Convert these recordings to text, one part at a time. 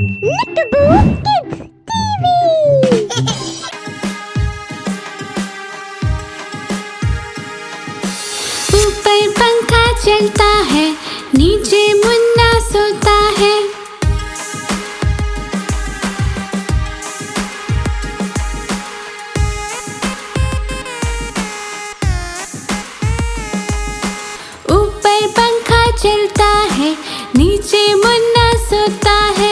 Nickaboo Kids TV! ऊपर पंखा चलता है, नीचे मुन्ना सोता है। ऊपर पंखा चलता है, नीचे मुन्ना सोता है।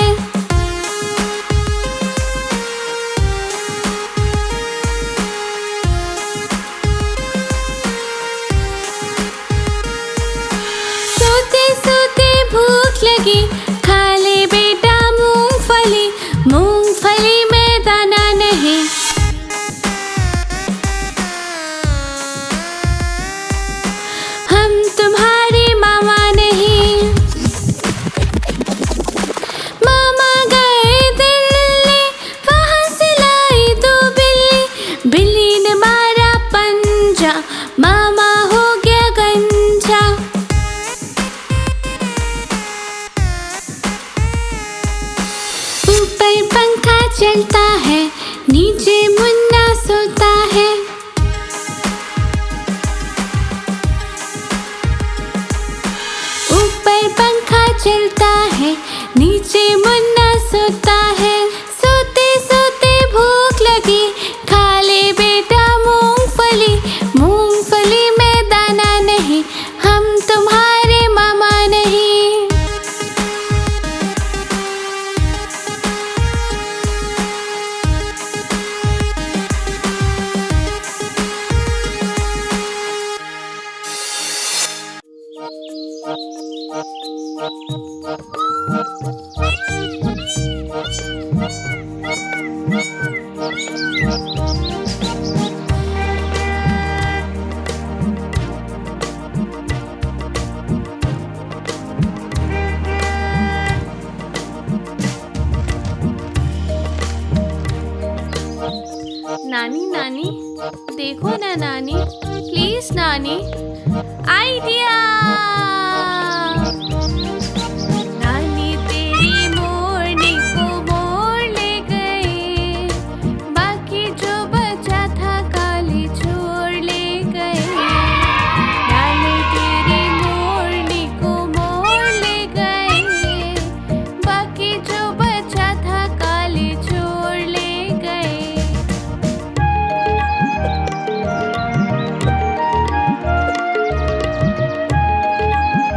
सोते सोते भूख लगी, खा ले बेटा मूंगफली। मूंगफली में दाना नहीं। हम तुम्हारे मामा नहीं। मामा गए दिल्ली, वहां से लाई दो बिल्ली। बिल्ली ने मारा पंजा, मामा हो गया गंजा। ऊपर पंखा चलता है, नीचे मुन्ना सोता है। ऊपर पंखा चलता है, नीचे मुन्ना सोता है। सोते सोते भूख लगी, खा ले बेटा मूंगफली। मूंगफली में दाना नहीं, हम तुम्हारे मामा नहीं। नानी नानी देखो ना नानी, प्लीज नानी। आइडिया! नानी तेरी मोरनी को मोर ले गए, बाकी जो बचा था काली छोड़ ले गए। नानी तेरी मोरनी को मोर ले गए, बाकी जो बचा था काली छोड़ ले गए।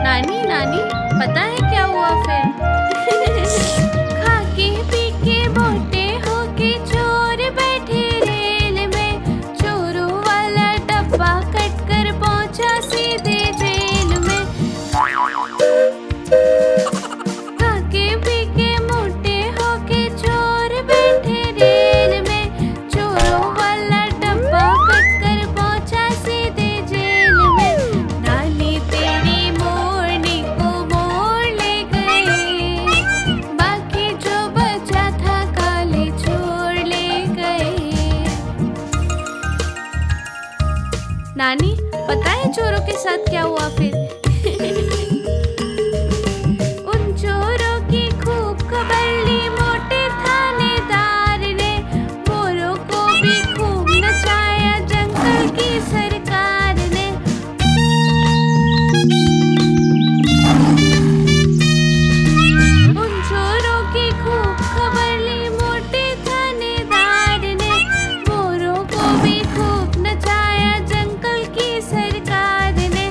नानी नानी पता है क्या हुआ फिर? खा के पी के मोटे होके चोर बैठे रेल में। चोरों वाला डब्बा कट कर पहुंचा सीधे जेल में। खा के पी के मोटे होके चोर बैठे रेल में। चोरों वाला डब्बा कट कर पहुंचा सीधे जेल में। नानी तेरी मोरनी को मोर ले गए, बाकी जो बचा था काले छोड़ ले गए। नानी पता है चोरों के साथ क्या हुआ फिर? उन चोरों की खूब खबर ली मोटे थानेदार ने। मोरों को भी खूब नचाया जंगल की सरकार ने। उन चोरों की खूब खबर ली मोटे थानेदार ने। मोरों को भी खूब नचाया जंगल की सरकार ने।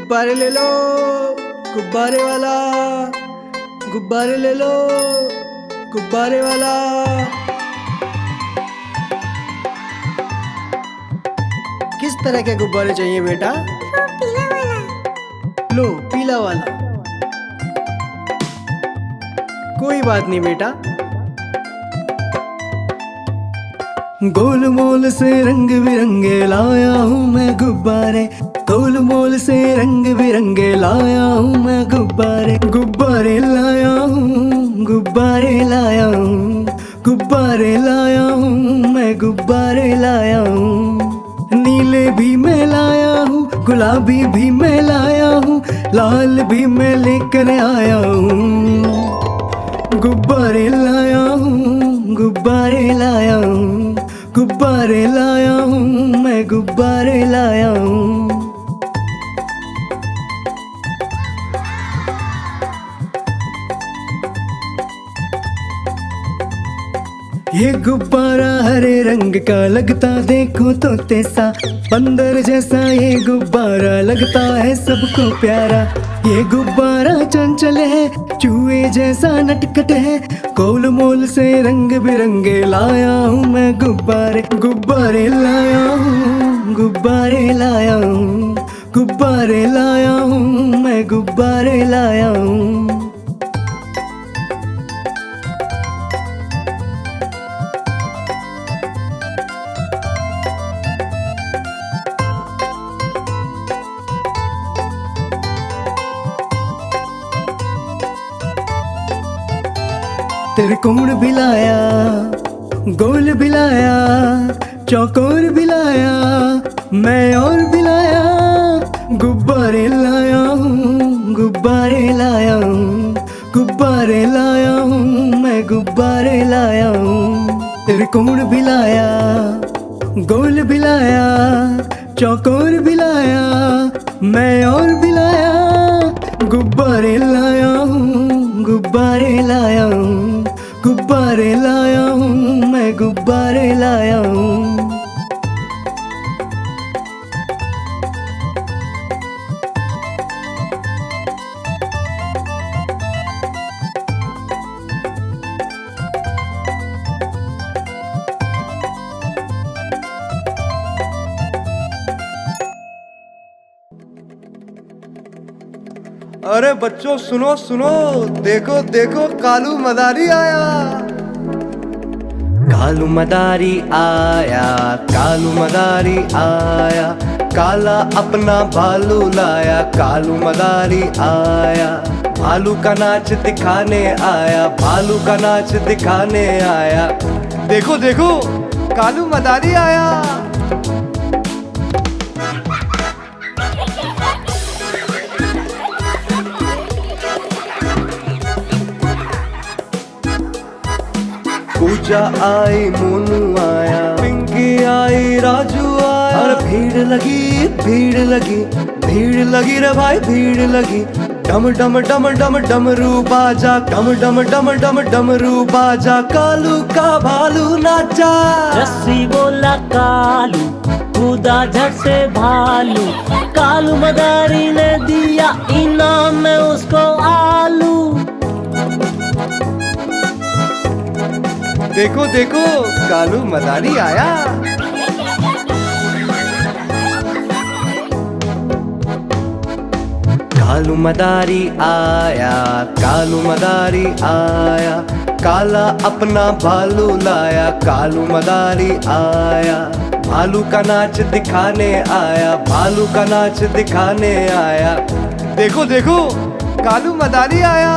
गुब्बारे ले लो, गुब्बारे वाला, गुब्बारे ले लो, गुब्बारे वाला। किस तरह के गुब्बारे चाहिए बेटा? पीला वाला। लो पीला वाला। कोई बात नहीं बेटा। गोल मोल से रंग बिरंगे लाया हूँ मैं गुब्बारे, गोल मोल से रंग बिरंगे लाया हूँ मैं गुब्बारे, गुब्बारे लाया हूँ, गुब्बारे लाया हूँ, गुब्बारे लाया हूँ मैं, गुब्बारे लाया हूँ। नीले भी मैं लाया हूँ, गुलाबी भी मैं लाया हूँ, लाल भी मैं लेकर आया हूँ। गुब्बारे लाया हूँ, गुब्बारे लाया हूँ, गुब्बारे लाया हूँ मैं, गुब्बारे लाया हूँ। ये गुब्बारा हरे रंग का लगता देखो तो तैसा, बंदर जैसा ये गुब्बारा लगता है सबको प्यारा। ये गुब्बारा चंचल है, चूहे जैसा नटखट है, गोल मोल से रंग बिरंगे लाया हूँ मैं गुब्बारे, गुब्बारे लाया हूँ, गुब्बारे लाया हूँ, गुब्बारे लाया हूँ मैं, गुब्बारे लाया हूँ। त्रिकोण भी लाया, गोल भी लाया, चौकोर भी लाया मैं, और भी लाया। गुब्बारे लाया हूँ, गुब्बारे लाया हूँ, गुब्बारे लाया हूँ मैं, गुब्बारे लाया हूँ। त्रिकोण भी लाया, गोल भी लाया, चौकोर भी लाया मैं, और भी लाया। गुब्बारे लाया हूँ, गुब्बारे लाया हूँ, गुब्बारे लाया हूँ मैं, गुब्बारे लाया हूँ। अरे बच्चों सुनो सुनो, देखो देखो कालू मदारी आया। कालू मदारी आया, कालू मदारी आया, काला अपना भालू लाया, कालू मदारी आया। भालू का नाच दिखाने आया, भालू का नाच दिखाने आया। देखो देखो कालू मदारी आया। पूजा आई, मोनू आया, पिंकी आई, राजू आया। और भीड़ लगी, भीड़ लगी, भीड़ लगी रे भाई, भीड़ लगी। डम डम डम डम डमरू बाजा, डम डम डम डम डमरू बाजा, कालू का भालू नाचा। रस्सी बोला कालू, कूदा झट से भालू, कालू मदारी ने दिया इनाम में उसको आलू। देखो देखो कालू मदारी आया। कालू मदारी आया, कालू मदारी आया, काला अपना भालू लाया, कालू मदारी आया। भालू का नाच दिखाने आया, भालू का नाच दिखाने आया। देखो देखो कालू मदारी आया।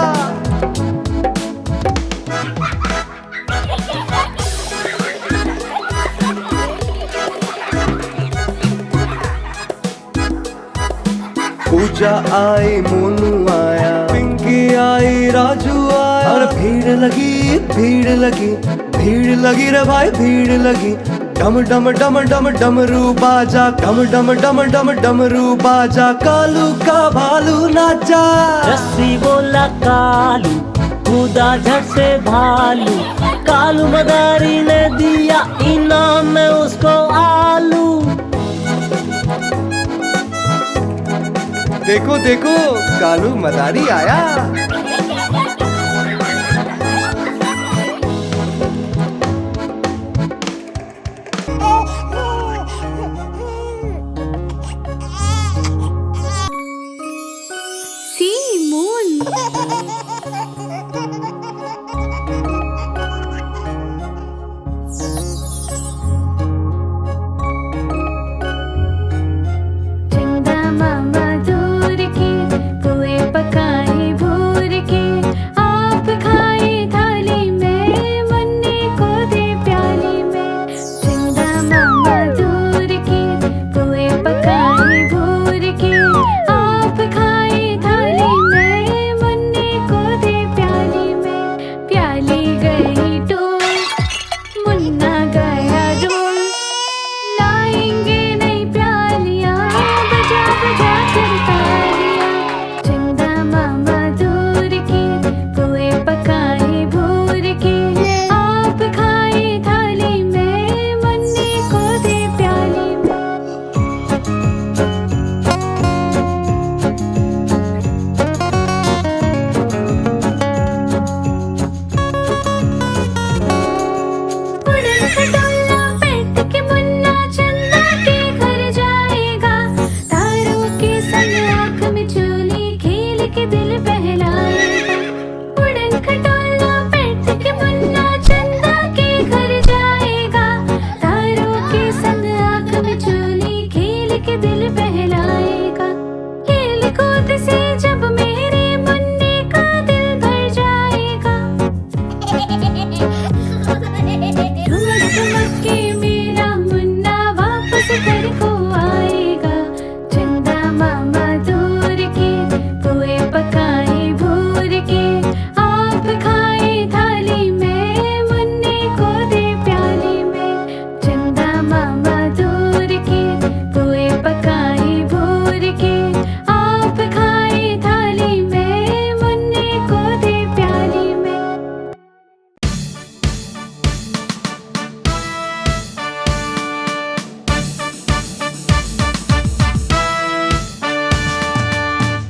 पूजा आई, मोनू आया, पिंकी आई, राजू आया। और भीड़ लगी, भीड़ लगी, भीड़ लगी रे भाई, भीड़ लगी। डम डम डम डम डमरू बाजा, डम डम डम डम डमरू बाजा, कालू का भालू नाचा। रस्सी बोला कालू, कूदा झट से भालू, कालू मदारी ने दिया इनाम में उसको आलू। देखो देखो कालू मदारी आया। See moon. चंदा मामा दूर के पुए पकाए भूर के आप खाए थाली में मुन्नी को दे प्याली में। चंदा मामा दूर के पुए पकाए भूर के आप खाए थाली में मुन्नी को दे प्याली में। प्याली गई डोल मुन्ना गया डोल लाएंगे नई प्यालियां बजा बजा कर तालियां। चंदा मामा दूर के पुए पकाए भूर के आप खाए थाली में मुन्नी को दे प्याली में। उड़न खटोला बैठ के मुन्ना चंदा के घर जाएगा। तारों के संग आँख में चोली खेल के दिल बहलाएगा। उड़न खटोला बैठ के मुन्ना चंदा के घर जाएगा। तारों के संग आँख में चोली खेल के दिल बहलाएगा। खेल कूद से जब मेरे मुन्ने का दिल भर जाएगा। ठुमक ठुमक के मेरा मुन्ना वापस घर को आएगा। चंदा मामा दूर के पुए पकाए भूर के आप खाए थाली में मुन्ने को दे प्याली में। चंदा मामा दूर के पुए पकाए भूर के आप खाए थाली में मुन्ने को दे प्याली में।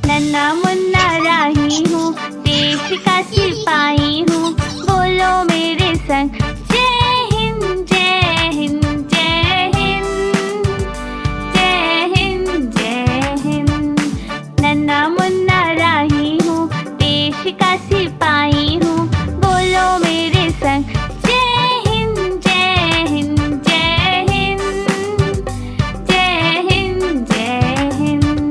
नन्ना मुन्ना राही हूँ देश का सिपाही हूँ बोलो मेरे संग जय हिंद जय हिंद जय हिंद जय हिंद जय हिंद। नन्ना मुन्ना राही हूँ देश का सिपाही हूँ बोलो मेरे संग जय हिंद जय हिंद जय हिंद जय हिंद जय हिंद।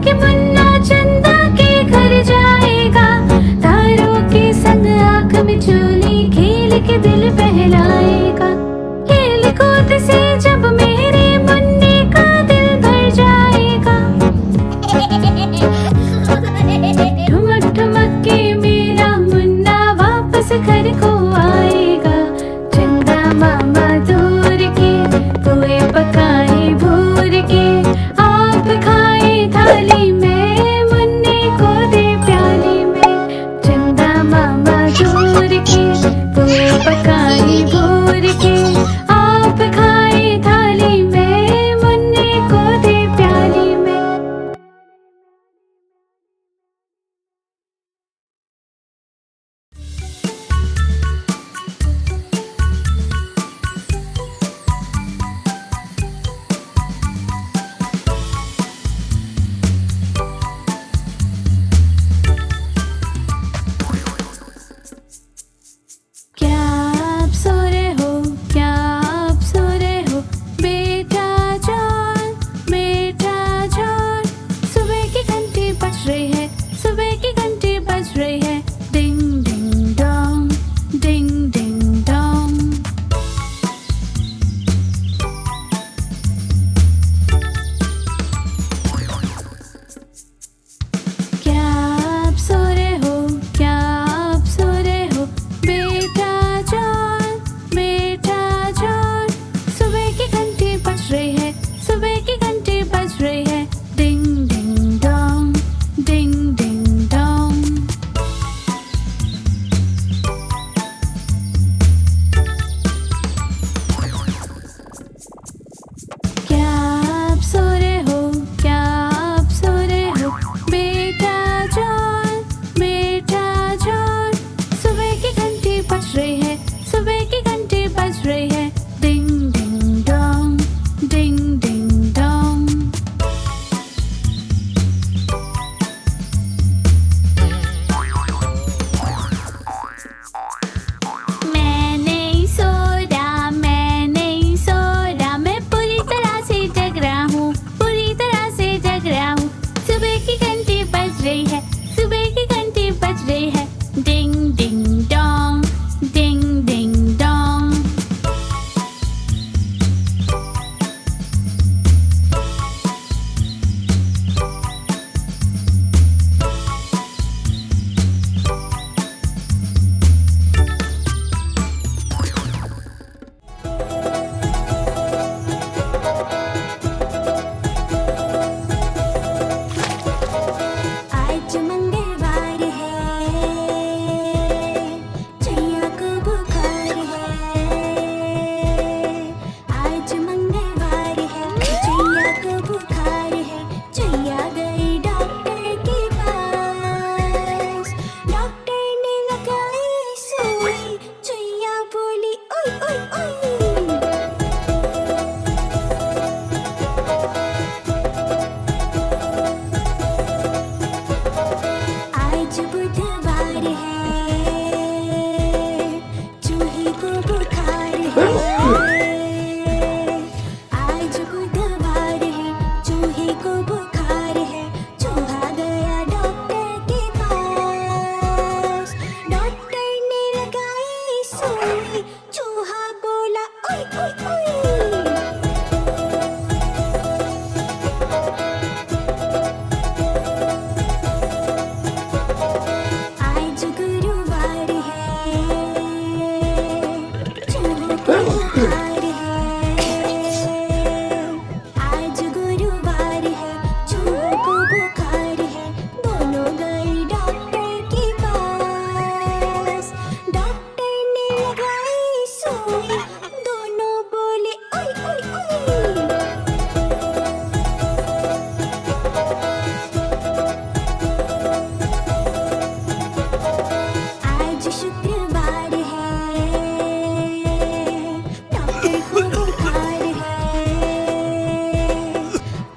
कि मुन्ना चंदा के घर जाएगा, तारों के संग आंख में चोली खेल के दिल बहलाएगा। खेल कूद से जब मेरे मुन्ने का दिल भर जाएगा, ठुमक ठुमक के मेरा मुन्ना वापस घर को आएगा। चंदा मामा दूर के पोए पकाए भूर के, आप खाए थाली में मुन्ने को दे प्याली में। चंदा मामा दूर के पोए पकाए भूर के, आप खाए थाली में मुन्ने को दे प्याली में। क्या आप सो रहे हो, क्या आप सो रहे हो, बेटा जॉन, बेटा जॉन। सुबह की घंटी बज रही है, सुबह की घंटी बज रही है। डिंग डिंग डोंग, डिंग डिंग डोंग। क्या आप सो रहे हो, क्या आप सो रहे हो, बेटा जॉन, बेटा जॉन। सुबह की घंटी बज रही है, सुबह की घंटी बज रही है। डिंग डिंग डोंग, डिंग डिंग डोंग। क्या आप सो रहे हो, क्या आप सो रहे हो, बेटा जॉन, बेटा जॉन। सुबह की घंटी बज रही है, सुबह की घंटी बज रही है। डिंग डिंग डोंग, डिंग डिंग डोंग। मैं नहीं सो रहा, मैं नहीं सो रहा, मैं पूरी तरह से जग रहा हूँ, पूरी तरह से जग रहा हूँ। सुबह की घंटी बज रही है, सुबह की घंटी बज रही है। डिंग डिंग डोंग, डिंग डिंग डोंग। आज मंगलवार है, चैया को बुखार है। आज मंगलवार है, चैया को बुखार है। चैया गई डॉक्टर के पास, डॉक्टर ने लगाई सुई, चैया बोली ओई ओई ओई। आज बुधवार है, चूहे को बुखार है। आज बुधवार है, चूहे को बुखार है। चूहा गया डॉक्टर के पास, डॉक्टर ने लगाई सुई, चूहा बोला ओई ओई ओई। आज गुरुवार है, चूहों को बुखार है। आज गुरुवार है, चूहों को बुखार है। दोनों गए डॉक्टर के पास, डॉक्टर ने लगाई सुई, दोनों बोले ओई ओई ओई। आज शुक्रवार है, डॉक्टर को बुखार है।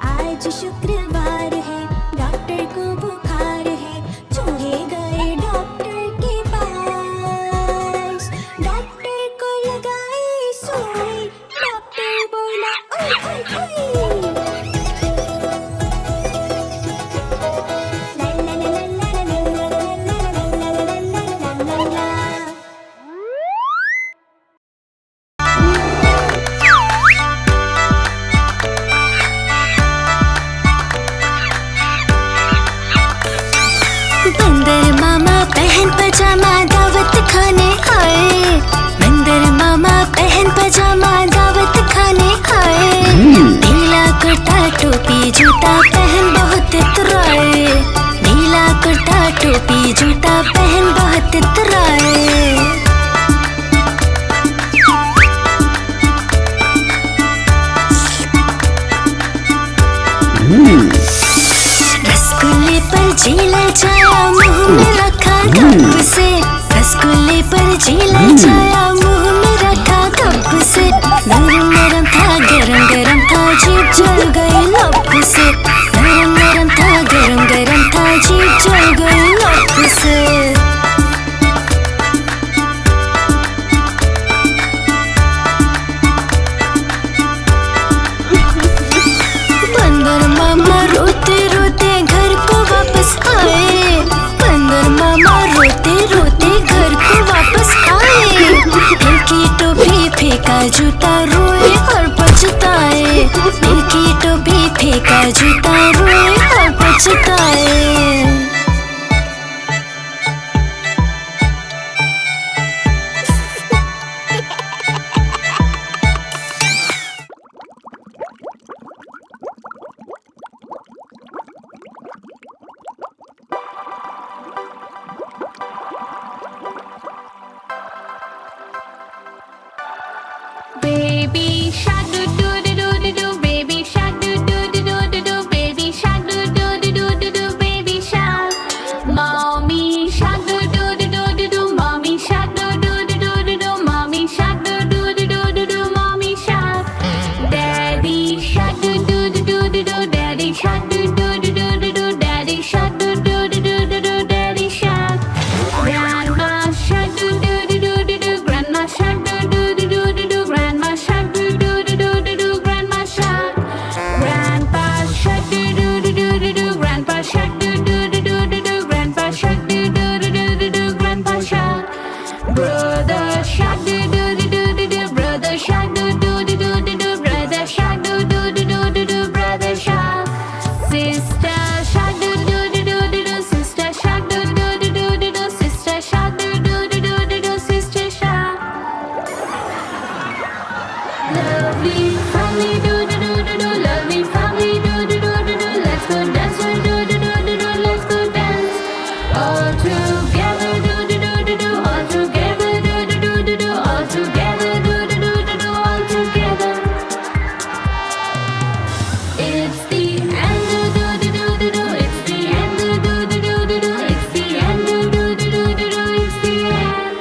आज शुक्रवार है, डॉक्टर को बुखार है। चूहे गए डॉक्टर के पास, डॉक्टर को लगाई सुई, डॉक्टर बोला ओई ओई ओई। पहन पजामा दावत खाने आए। बंदर मामा पहन पजामा दावत खाने आए। नीला कुर्ता टोपी जूता पहन बहुत इतराए। नीला कुर्ता टोपी जूता पहन बहुत इतराए। रसगुल्ले पर जीला जाया मुंह में रखा कप से। रसगुल्ले पर जीला जाया मुंह में रखा कप से। नरम नरम था गरम गरम था जीभ जल गई लप से। नरम नरम था गरम गरम था जीभ जल गई लप से। बंदर मामा रोते रोते घर को वापस आए। बंदर मामा रोते रोते घर को वापस आए। फेंकी टोपी फेंका जूता रोए और पछताए। फेंकी टोपी फेंका जूता रोए और पछताए। Baby shark do do do do do do, baby shark do do do do do do, baby shark do do do do do do, baby shark. Mommy shark do do do do do do, mommy shark do do do do do do, mommy shark do do do do do do, mommy shark. Daddy shark do do do do do do, daddy shark do do do do do do, daddy shark do do do do do do, daddy shark. Grandma shark do do do do do do, grandma shark do do do do do do, grandma shark do do do do do do, grandma shark. Grandpa shark do do do do do do, grandpa shark do do do do do do, grandpa shark do do do do do do, grandpa shark. Brother shark do do do do do do, brother shark do do do do do do, brother shark do do do do do do, brother shark. Sister shark do do do do do do, sister shark do do do do do do, sister shark do do do do do do, sister shark. Lovely family do do do do do, lovely family do do do do do, let's go dance do do do do do do, let's go dance. All together do do do do do, all together do do do do do, all together do do do do do, all together. It's the end do do do do do do, it's the end do do do do do do, it's the end do do do do do do, it's the end.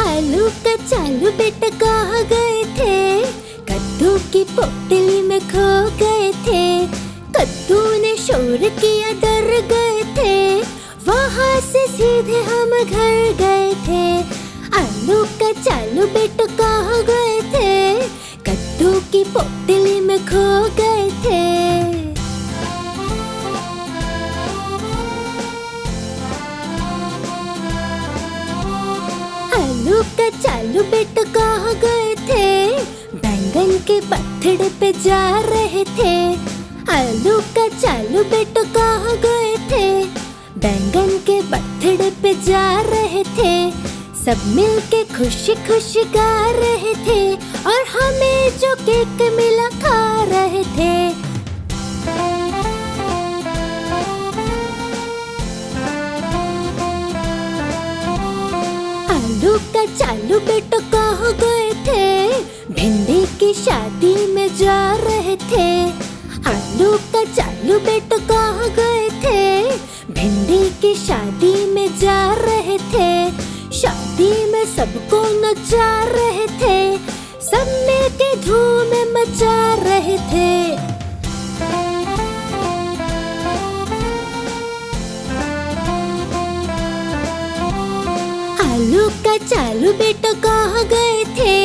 आलू का चालू बेटा कहाँ गए थे? कद्दू की पोटली में खो गए थे। कद्दू ने शोर किया डर गए थे। वहाँ से सीधे हम घर गए थे। आलू का चालू बेटा कहाँ गए थे? कद्दू की पोटली में खो गए थे। आलू का चालू बेटा कहाँ गए थे? बैंगन के पत्थर पे जा रहे थे। आलू का चालू बेटा कहाँ गए थे? बैंगन के पत्थर पे जा रहे थे। सब मिलके खुशी खुशी गा रहे थे और हमें जो केक मिला खा रहे थे। आलू का चालू बेटा कहाँ गए थे? भिंडी की शादी में जा रहे थे। आलू का चालू बेटा कहाँ गए थे? भिंडी की शादी में जा रहे थे। शादी में सबको नचा रहे थे। सब मिलके धूम मचा रहे थे। आलू का चालू बेटा कहाँ गए थे?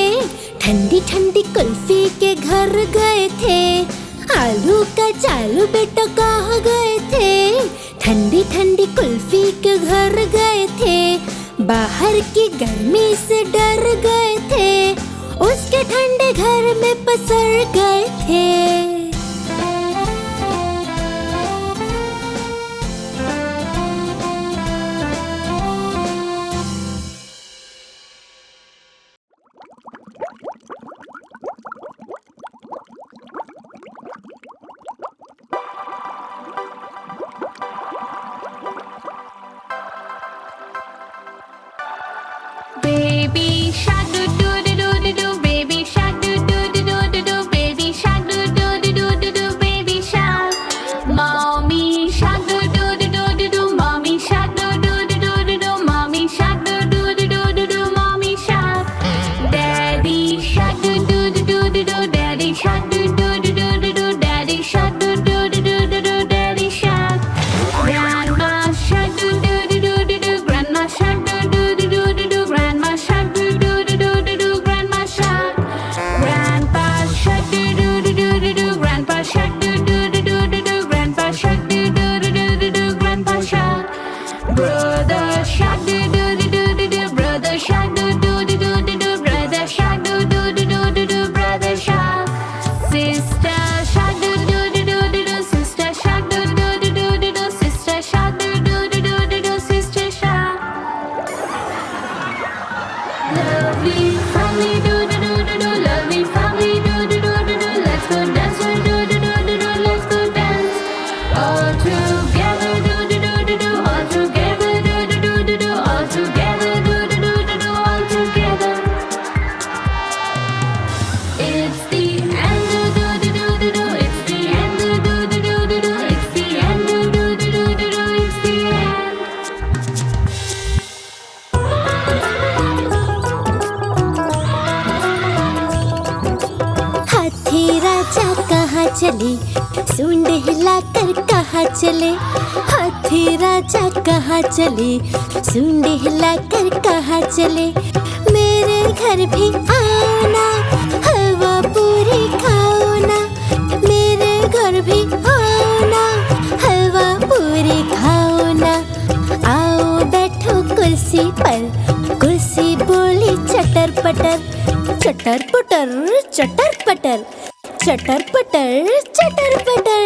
ठंडी ठंडी कुल्फी के घर गए थे। आलू का चालू बेटा कहाँ गए थे? ठंडी ठंडी कुल्फी के घर गए थे। बाहर की गर्मी से डर गए थे, उसके ठंडे घर में पसर गए थे। Baby shark do do do do do do, baby shark do do do do do do, baby shark do do do do do do, baby shark. Mommy shark do do do do do do, mommy shark do do do do do do, mommy shark do do do do do do, mommy shark. Daddy shark do do do do do do, daddy shark do do do do do do, daddy shark do do do do do do, daddy shark. Grandma shark do do do do do do, grandma shark do do do do do do, grandma shark do do do do do do, grandma shark. Grandpa shark do do do do do do, grandpa shark do do do do do do, grandpa shark do do do do do do, grandpa shark. Brother shark do do do do do do, brother shark do do do do do do, brother shark do do do do do do, brother shark. Sister shark do do do do do do, sister shark do do do do do do, sister shark do do do do do do, sister shark. Lovely family do do do do do, lovely family do do do do do, let's go dance do do do do do do, let's go dance. All together do do do do do, all together do do do do do, all together do do do do do, all together. It's the end do do do do do do, it's the end do do do do do do, it's the end do do do do do do, it's the end. हाथी राजा कहाँ चले, सूंड हिलाकर कहाँ चले। हाथी राजा कहाँ चले, सूंड हिलाकर कहाँ चले। मेरे घर भी आओ ना, हवा पूरी खाओ ना। मेरे घर भी आओ ना, हवा पूरी खाओ ना। आओ बैठो कुर्सी पर, कुर्सी बोली चटर पटर, चटर पटर चटर पटर, चटर पटर चटर पटर।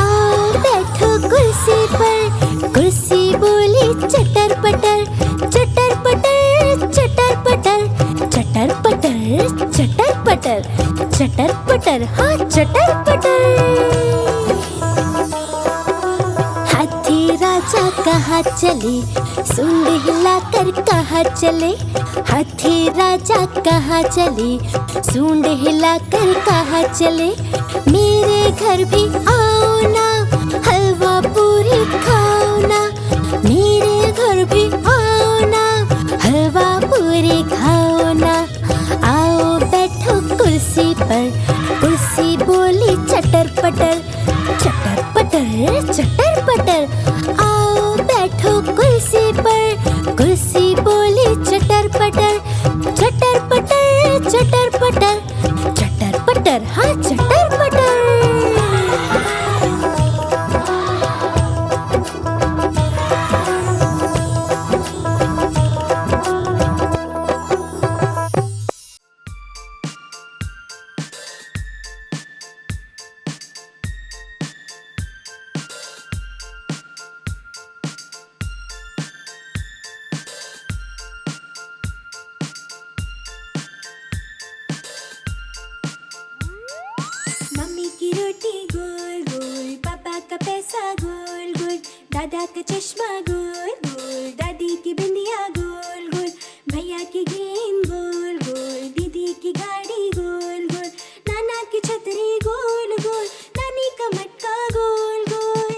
आओ बैठो कुर्सी पर, कुर्सी बोली चटर पटर, चटर पटर चटर पटर, चटर पटर चटर पटर, चटर पटर हाँ चटर पटर। हाथी राजा कहाँ चले, सूंड हिलाकर कहाँ चले। हाथी राजा कहाँ चले, सूंड हिलाकर कहाँ चले। मेरे घर भी आओ ना, हलवा पूरी खाओ ना। मेरे घर भी आओ ना, हलवा पूरी खाओ ना। आओ बैठो कुर्सी पर, कुर्सी बोली चटर पटर, चटर पटर चटर पटर। आओ बैठो कुर्सी पर, कुर्सी बोली चटर पटर, चटर पटर चटर पटर, चटर पटर हाँ चटर पटर। मम्मी की रोटी गोल गोल, पापा का पैसा गोल गोल, दादा का चश्मा गोल गोल, दादी की बिंदिया गोल गोल, भैया की गेंद गोल गोल, दीदी की गाड़ी गोल गोल, नाना की छतरी गोल गोल, नानी का मटका गोल गोल।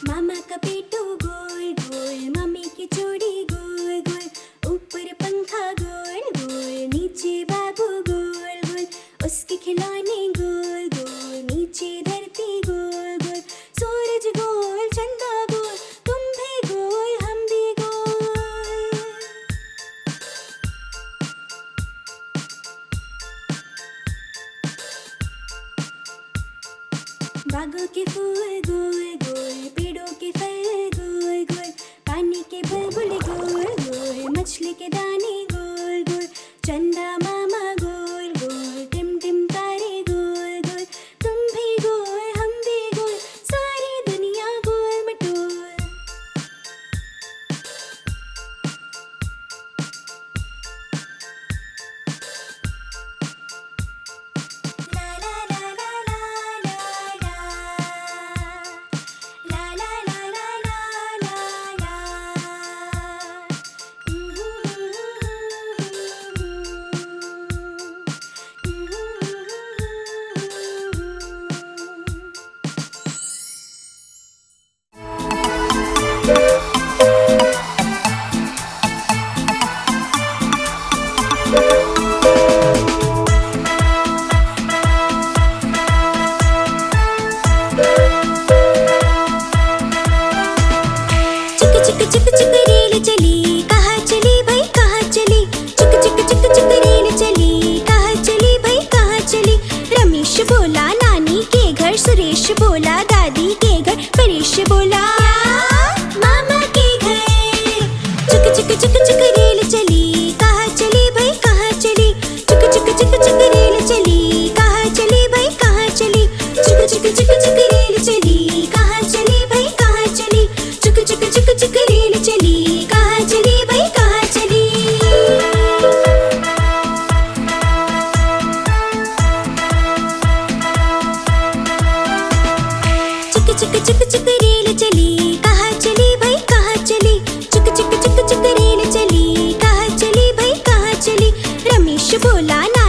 मामा का पेटू गोल गोल, मम्मी की चूड़ी गोल गोल, ऊपर पंखा गोल गोल, नीचे बाबू गोल गोल, उसके खिलौने गोल गोल, नीचे धरती गोल गोल, सूरज गोल चंदा गोल, तुम भी गोल हम भी गोल। बागों के फूल गोल गोल, पेड़ों के फल गोल गोल, पानी के बुलबुल गोल गोल, मछली के दाने गोल गोल, चंदा मामा गोल गोल, टिम टिम तारे गोल गोल, तुम भी गोल हम भी गोल, सारी दुनिया गोल मटोल। ला ला ला ला ला ला ला, ला ला ला ला ला ला चिक चिक चिक चिक रेल चली, कहाँ चली भाई कहाँ चली, चिक चिक चिक चिक रेल चली, कहाँ चली भाई कहाँ चली। रमेश बोला नानी के घर, सुरेश बोला दादी के घर, परेश बोला मामा के घर। चिक चिक चिक चिक रेल चली, कहाँ चली भाई कहाँ चली, चिक चिक चिक चिक रेल चली, कहाँ चली भाई कहाँ चली, चिक चिक चिक चिक रेल चली, कहाँ चली भाई कहाँ चली, चिक चिक चिक चिक रेल चली, कहाँ चली भाई कहाँ चली। चिक चिक चिक चिक रेल चली, कहाँ चली भाई कहाँ चली, चिक चिक चिक चिक रेल चली, कहाँ चली भाई कहाँ चली। रमेश बोला ना